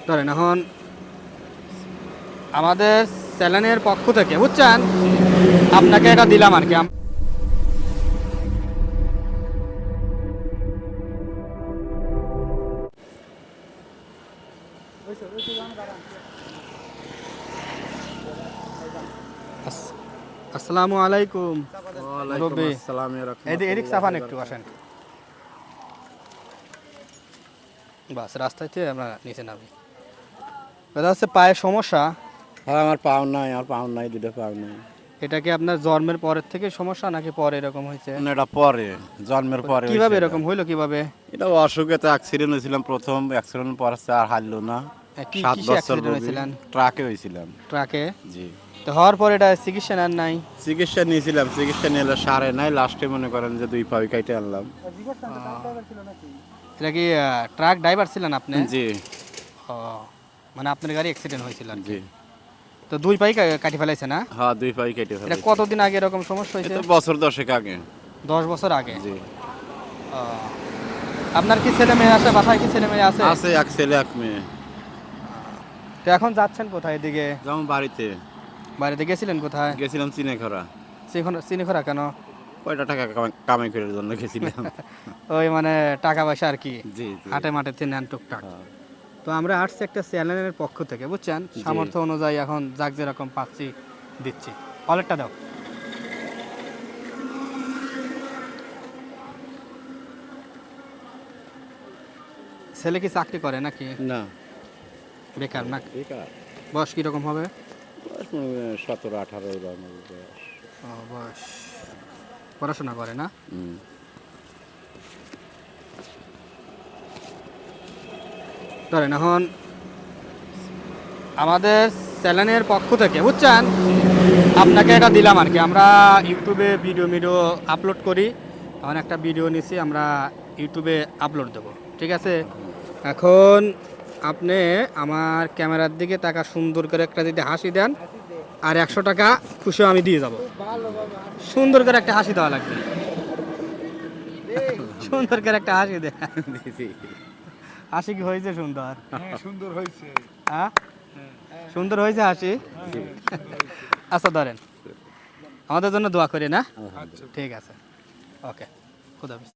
ধরেন এখন আমাদের চ্যানেলের পক্ষ থেকে বুঝছেন আপনাকে এটা দিলাম আর কি। আসসালামু আলাইকুম। ওয়ালাইকুম আসসালাম ইয়া এদিক সাফান একটু আসেন। বাস রাস্তাতে আমরা নিচে নামি। এটা হচ্ছে পায়ের সমস্যা। হ্যাঁ আমার পাও নাই দুটো পাও নাই। এটা কি আপনার জন্মের পরের থেকে সমস্যা নাকি পরে এরকম হয়েছে? না, এটা পরে জন্মের পরে কিভাবে হয়েছে এরকম হইলো কিভাবে? এটা অসুখে তো অ্যাক্সিডেন্ট হয়েছিলাম, প্রথম অ্যাক্সিডেন্ট পর আর হারলো না। কিসে 7 বছর অ্যাক্সিডেন্ট ভোগী হয়েছিলেন? ট্রাকে হয়েছিলাম। ট্রাকে? জি। তো হওয়ার পর এটা চিকিৎসা নেন নাই? চিকিৎসা নিয়েছিলাম, চিকিৎসা নিলে সারে নাই, লাস্টে মনে করেন যে 2 পা কেটে আনলাম। এটা কি ট্রাক ড্রাইভার ছিলেন আপনি? জি ও, মানে আপনার গাড়ি অ্যাক্সিডেন্ট হয়েছিল আর কি। জি। তো 2 পাই কাটি ফেলাইছে না? হ্যাঁ 2 পা কেটে এটা ফেলেছি। কতদিন আগে এরকম সমস্যা হয়েছে? এটা বছর 10 আগে। 10 বছর আগে? জি। ও, আপনার কি ছেলে মেয়ে আছে? বাসায় কি ছেলে মেয়ে আছে? আছে এক ছেলে এক মেয়ে। তো এখন যাচ্ছেন কোথায় এদিকে? যেমন বাড়িতে বাড়িতে গেছিলেন কোথায়? গেছিলাম চিনেখরা। চিনিখরা কেন? কয়টা টাকা কামাই করার জন্য গেছিলাম। ওই মানে টাকা পয়সা আর কি, জি জি। হাটে মাঠে নেন টুকটাক। হ্যাঁ। তো আমরা আসছি একটা চ্যানেলের পক্ষ থেকে বুঝছেন, সামর্থ্য অনুযায়ী এখন যাক যেরকম পাচ্ছি দিচ্ছি। ওয়ালেটটা দাও। ছেলে কি চাকরি করে নাকি না বেকার না? বেকার। বয়স কিরকম হবে? বয়স মনে হয় 17-18 এরকম বয়স। ও, বয়স পড়াশোনা করে না? হুম। ধরেন এখন আমাদের চ্যানেলের পক্ষ থেকে বুঝছেন আপনাকে এটা দিলাম আর কি। আমরা ইউটিউবে ভিডিও আপলোড করি। এখন একটা ভিডিও নিছি, আমরা ইউটিউবে আপলোড দেবো, ঠিক আছে? এখন আপনি আমার ক্যামেরার দিকে টাকা সুন্দর করে একটা যদি হাসি দেন, আর 100 টাকা খুশিও আমি দিয়ে যাব। সুন্দর করে একটা হাসি দেওয়া লাগবে। সুন্দর করে একটা হাসি দেন। হাসি কি হয়েছে সুন্দর? সুন্দর হয়েছে। হ্যাঁ, সুন্দর হয়েছে হাসি। আচ্ছা ধরেন, আমাদের জন্য দোয়া করি না? ঠিক আছে, ওকে, খুদা হাফেজ।